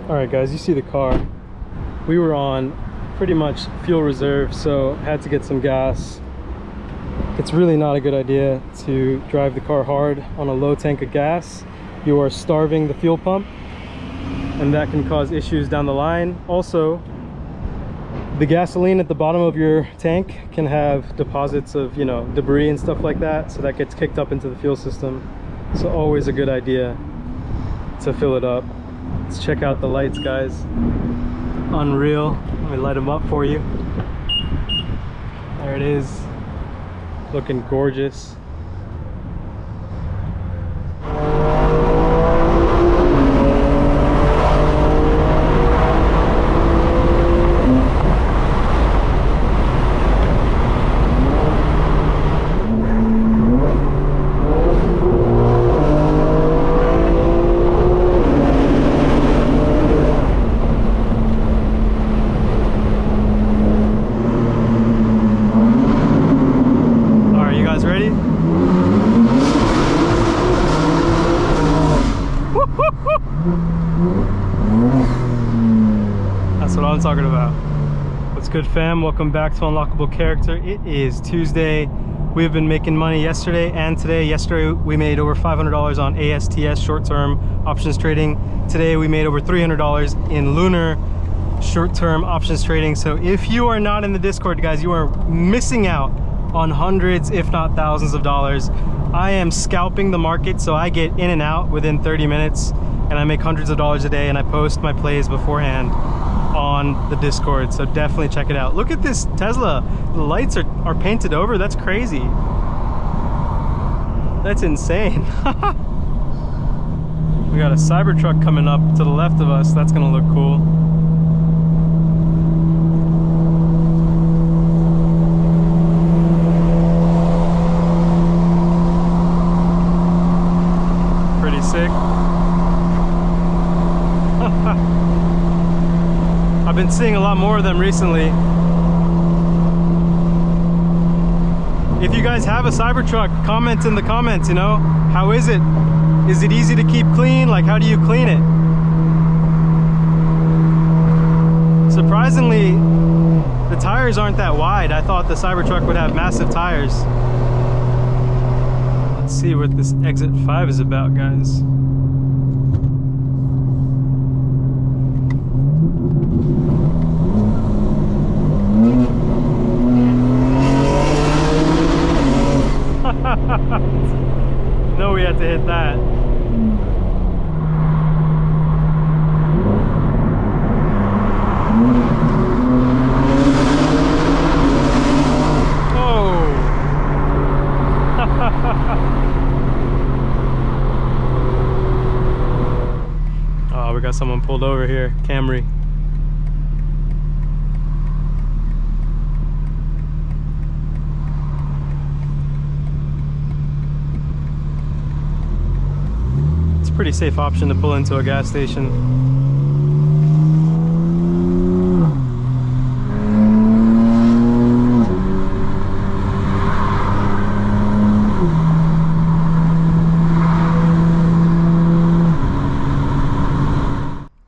All right guys, you see the car. We were on pretty much fuel reserve, so had to get some gas. It's really not a good idea to drive the car hard on a low tank of gas. You are starving the fuel pump, and that can cause issues down the line. Also, the gasoline at the bottom of your tank can have deposits of, you know, debris and stuff like that, so that gets kicked up into the fuel system. So always a good idea to fill it up. Let's check out the lights, guys. Unreal. Let me light them up for you. There it is, looking gorgeous. That's what I'm talking about. What's good, fam? Welcome back to Unlockable Character. It is Tuesday. We've been making money yesterday and today. Yesterday we made over $500 on ASTS, short-term options trading. Today we made over $300 in lunar short-term options trading. So if you are not in the Discord, guys, you are missing out on hundreds, if not thousands of dollars. I am scalping the market, so I get in and out within 30 minutes, and I make hundreds of dollars a day, and I post my plays beforehand on the Discord, so definitely check it out. Look at this Tesla. The lights are painted over. That's crazy. That's insane. We got a Cybertruck coming up to the left of us. That's gonna look cool. Pretty sick. I've been seeing a lot more of them recently. If you guys have a Cybertruck, comment in the comments, you know, how is it? Is it easy to keep clean? Like, how do you clean it? Surprisingly, the tires aren't that wide. I thought the Cybertruck would have massive tires. Let's see what this exit 5 is about, guys. No, we had to hit that. Oh. Oh, we got someone pulled over here. Camry. Pretty safe option to pull into a gas station.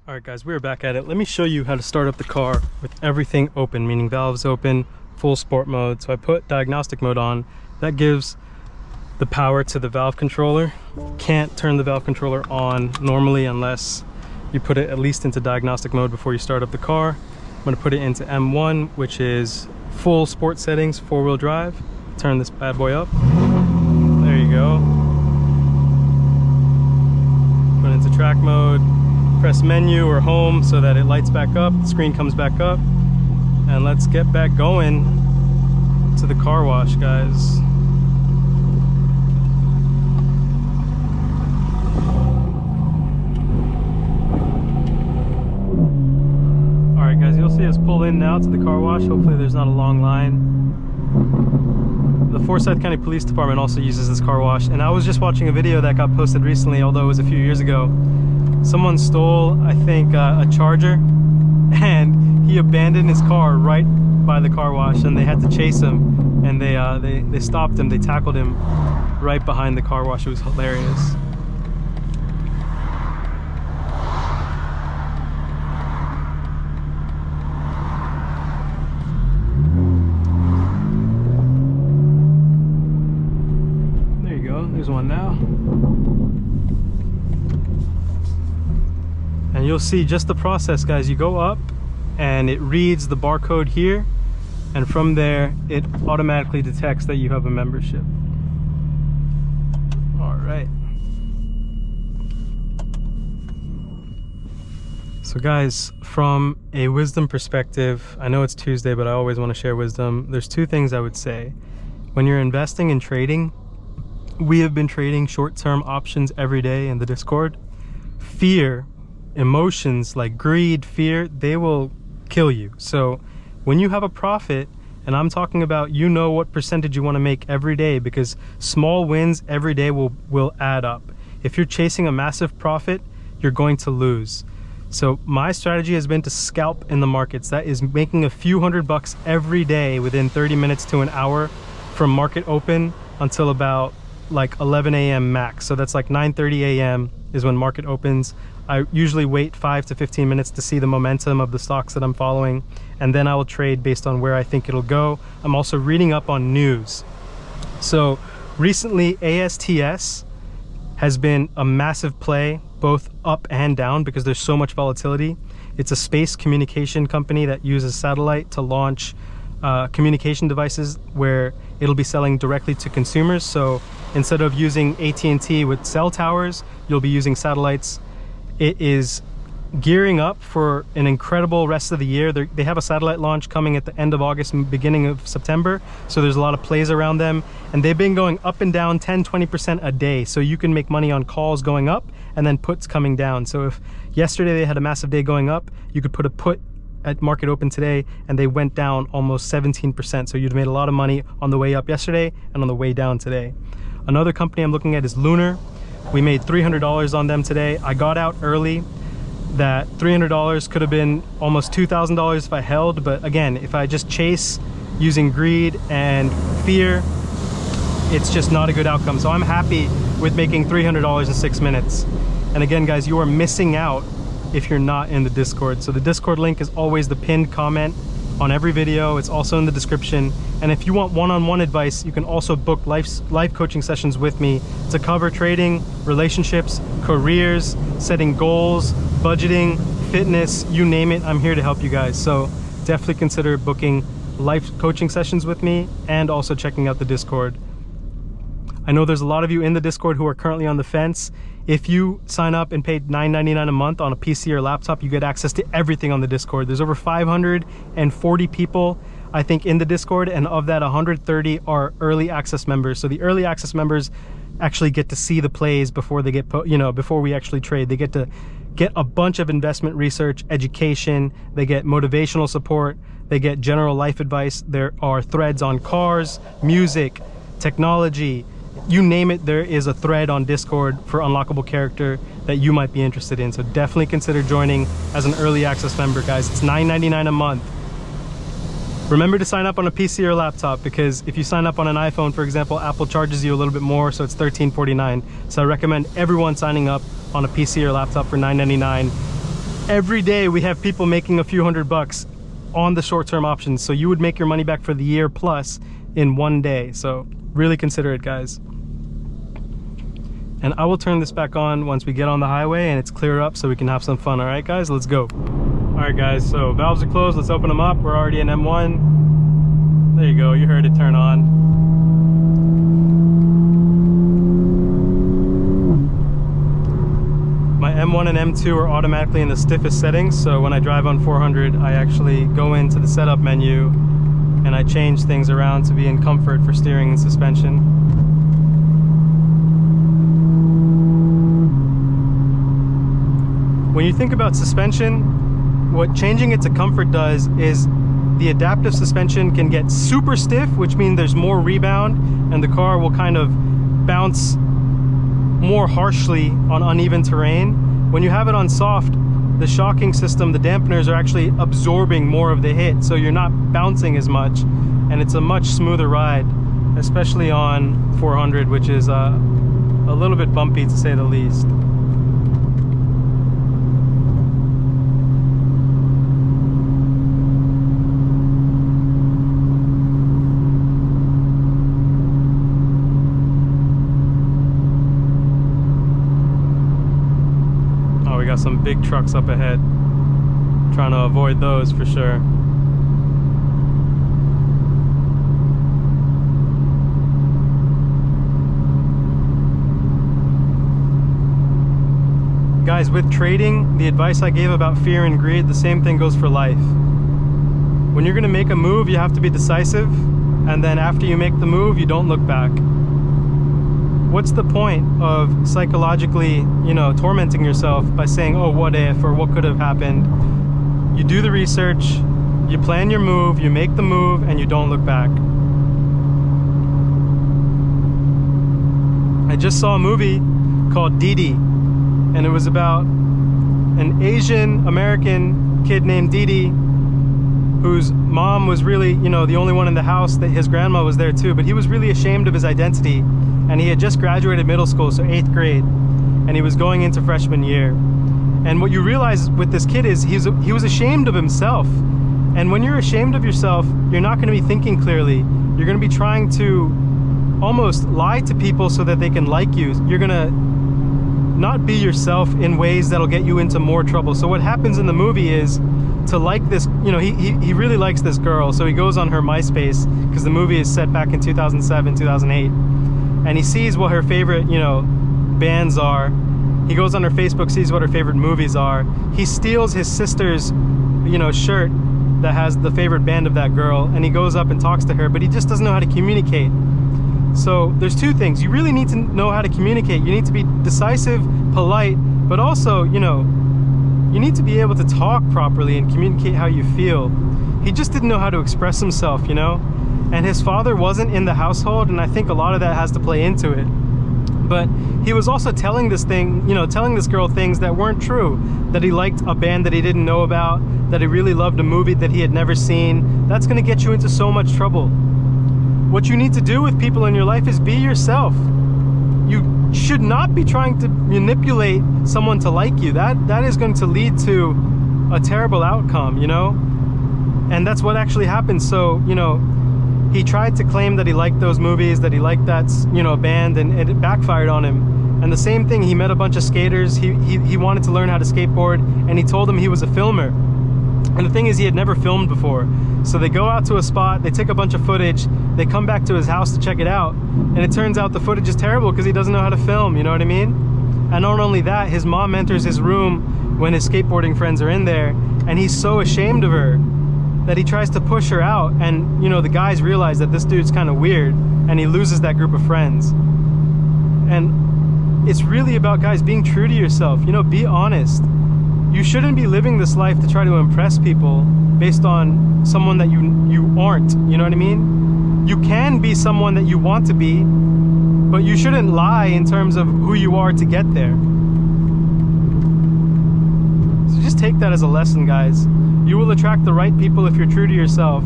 Alright guys, we're back at it. Let me show you how to start up the car with everything open, meaning valves open, full sport mode. So I put diagnostic mode on. That gives the power to the valve controller. Can't turn the valve controller on normally unless you put it at least into diagnostic mode before you start up the car. I'm going to put it into M1, which is full sport settings, 4-wheel drive. Turn this bad boy up. There you go. Put it into track mode. Press menu or home so that it lights back up, the screen comes back up, and let's get back going to the car wash, guys. Guys, you'll see us pull in now to the car wash. Hopefully there's not a long line. The Forsyth County Police Department also uses this car wash, and I was just watching a video that got posted recently, although it was a few years ago. Someone stole, I think, a Charger, and he abandoned his car right by the car wash, and they had to chase him, and they stopped him. They tackled him right behind the car wash. It was hilarious. And you'll see just the process, guys. You go up and it reads the barcode here, and from there it automatically detects that you have a membership. All right. So guys, from a wisdom perspective, I know it's Tuesday, but I always want to share wisdom. There's two things I would say. When you're investing in trading, we have been trading short-term options every day in the Discord. Fear, emotions like greed, fear, they will kill you. So when you have a profit, and I'm talking about, you know what percentage you want to make every day, because small wins every day will add up. If you're chasing a massive profit, you're going to lose. So my strategy has been to scalp in the markets. That is making a few $100 every day within 30 minutes to an hour from market open until about like 11 a.m. max. So that's like 9:30 a.m. is when market opens. I usually wait 5 to 15 minutes to see the momentum of the stocks that I'm following, and then I will trade based on where I think it'll go. I'm also reading up on news. So recently ASTS has been a massive play, both up and down, because there's so much volatility. It's a space communication company that uses satellite to launch communication devices where it'll be selling directly to consumers. So instead of using AT&T with cell towers, you'll be using satellites. It is gearing up for an incredible rest of the year. They have a satellite launch coming at the end of August and beginning of September. So there's a lot of plays around them, and they've been going up and down 10-20% a day. So you can make money on calls going up and then puts coming down. So if yesterday they had a massive day going up, you could put a put at market open today and they went down almost 17%. So you'd made a lot of money on the way up yesterday and on the way down today. Another company I'm looking at is Lunar. We made $300 on them today. I got out early. That $300 could have been almost $2,000 if I held, but again, if I just chase using greed and fear, it's just not a good outcome. So I'm happy with making $300 in 6 minutes. And again, guys, you are missing out if you're not in the Discord. So the Discord link is always the pinned comment on every video. It's also in the description. And if you want one-on-one advice, you can also book live coaching sessions with me to cover trading, relationships, careers, setting goals, budgeting, fitness, you name it. I'm here to help you guys. So definitely consider booking live coaching sessions with me and also checking out the Discord. I know there's a lot of you in the Discord who are currently on the fence. If you sign up and pay $9.99 a month on a PC or laptop, you get access to everything on the Discord. There's over 540 people, I think, in the Discord, and of that, 130 are early access members. So the early access members actually get to see the plays before they get, before we actually trade. They get to get a bunch of investment research, education, they get motivational support, they get general life advice. There are threads on cars, music, technology, you name it. There is a thread on Discord for Unlockable Character that you might be interested in. So definitely consider joining as an early access member, guys. It's $9.99 a month. Remember to sign up on a PC or laptop, because if you sign up on an iPhone, for example, Apple charges you a little bit more, so it's $13.49. So I recommend everyone signing up on a PC or laptop for $9.99. Every day we have people making a few $100 on the short-term options. So you would make your money back for the year plus in one day. So really consider it, guys. And I will turn this back on once we get on the highway and it's clear up so we can have some fun. All right, guys, let's go. All right, guys, so valves are closed. Let's open them up. We're already in M1. There you go. You heard it turn on. My M1 and M2 are automatically in the stiffest settings. So when I drive on 400, I actually go into the setup menu and I change things around to be in comfort for steering and suspension. When you think about suspension, what changing it to comfort does is the adaptive suspension can get super stiff, which means there's more rebound and the car will kind of bounce more harshly on uneven terrain. When you have it on soft, the shocking system, the dampeners are actually absorbing more of the hit, so you're not bouncing as much, and it's a much smoother ride, especially on 400, which is a little bit bumpy to say the least. Some big trucks up ahead. Trying to avoid those for sure. Guys, with trading, the advice I gave about fear and greed, the same thing goes for life. When you're gonna make a move, you have to be decisive, and then after you make the move, you don't look back. What's the point of psychologically, tormenting yourself by saying, oh, what if, or what could have happened? You do the research, you plan your move, you make the move, and you don't look back. I just saw a movie called Didi, and it was about an Asian American kid named Didi, whose mom was really, the only one in the house. That his grandma was there too, but he was really ashamed of his identity, and he had just graduated middle school, so 8th grade, and he was going into freshman year. And what you realize with this kid is he was ashamed of himself. And when you're ashamed of yourself, you're not going to be thinking clearly. You're going to be trying to almost lie to people so that they can like you. You're going to not be yourself in ways that'll get you into more trouble. So what happens in the movie is, to like this, he really likes this girl, so he goes on her MySpace, because the movie is set back in 2007, 2008, and he sees what her favorite, bands are. He goes on her Facebook, sees what her favorite movies are. He steals his sister's, shirt that has the favorite band of that girl, and he goes up and talks to her, but he just doesn't know how to communicate. So there's two things. You really need to know how to communicate. You need to be decisive, polite, but also, you need to be able to talk properly and communicate how you feel. He just didn't know how to express himself, and his father wasn't in the household, and I think a lot of that has to play into it. But he was also telling this girl things that weren't true, that he liked a band that he didn't know about, that he really loved a movie that he had never seen. That's gonna get you into so much trouble. What you need to do with people in your life is be yourself. You should not be trying to manipulate someone to like you. That is going to lead to a terrible outcome, and that's what actually happened. So, he tried to claim that he liked those movies, that he liked that, band, and it backfired on him. And the same thing, he met a bunch of skaters. He wanted to learn how to skateboard, and he told them he was a filmer. And the thing is, he had never filmed before. So they go out to a spot, they take a bunch of footage, they come back to his house to check it out, and it turns out the footage is terrible because he doesn't know how to film, you know what I mean? And not only that, his mom enters his room when his skateboarding friends are in there, and he's so ashamed of her that he tries to push her out, and the guys realize that this dude's kind of weird, and he loses that group of friends. And it's really about, guys, being true to yourself. Be honest. You shouldn't be living this life to try to impress people based on someone that you aren't, you know what I mean? You can be someone that you want to be, but you shouldn't lie in terms of who you are to get there. So just take that as a lesson, guys. You will attract the right people if you're true to yourself.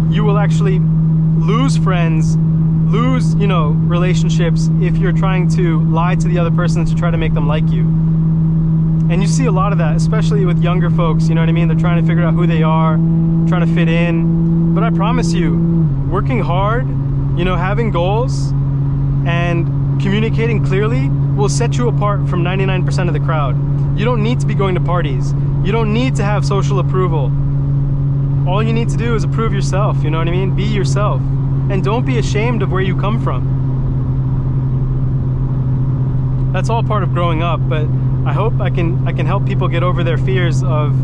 You will actually lose friends, lose, relationships if you're trying to lie to the other person to try to make them like you. And you see a lot of that, especially with younger folks, you know what I mean? They're trying to figure out who they are, trying to fit in. But I promise you, working hard, having goals, and communicating clearly will set you apart from 99% of the crowd. You don't need to be going to parties. You don't need to have social approval. All you need to do is approve yourself, you know what I mean? Be yourself. And don't be ashamed of where you come from. That's all part of growing up, but I hope I can help people get over their fears of,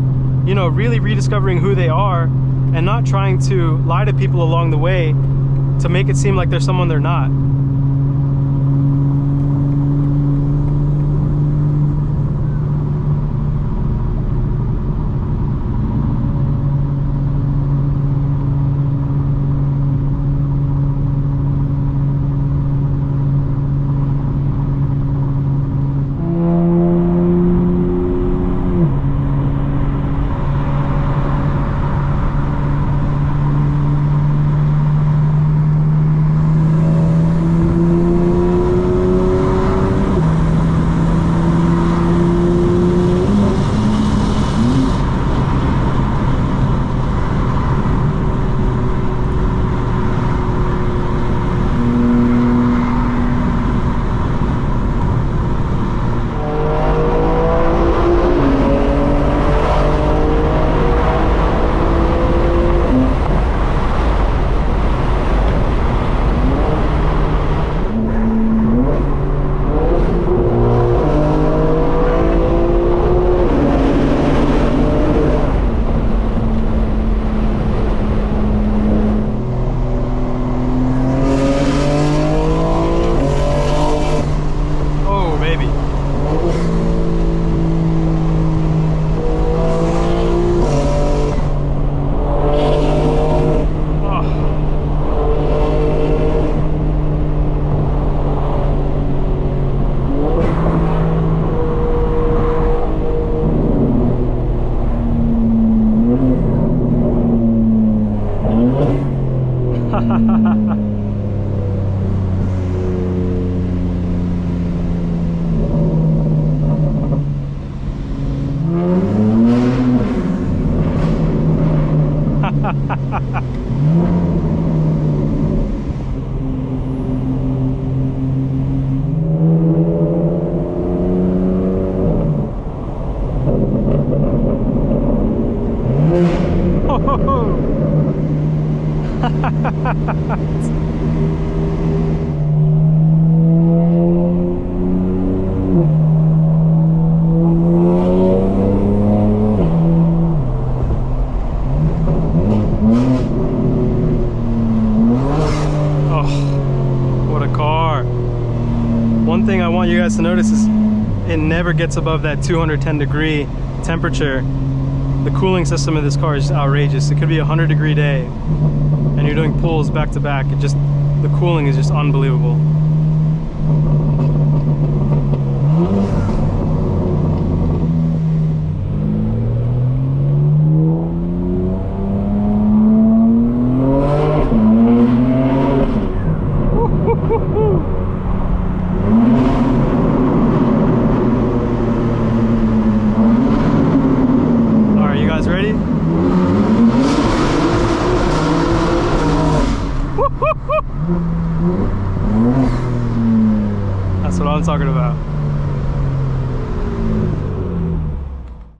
really rediscovering who they are and not trying to lie to people along the way to make it seem like they're someone they're not. One thing I want you guys to notice is it never gets above that 210 degree temperature. The cooling system of this car is just outrageous. It could be a 100-degree day and you're doing pulls back to back. The cooling is just unbelievable. Ready? That's what I'm talking about.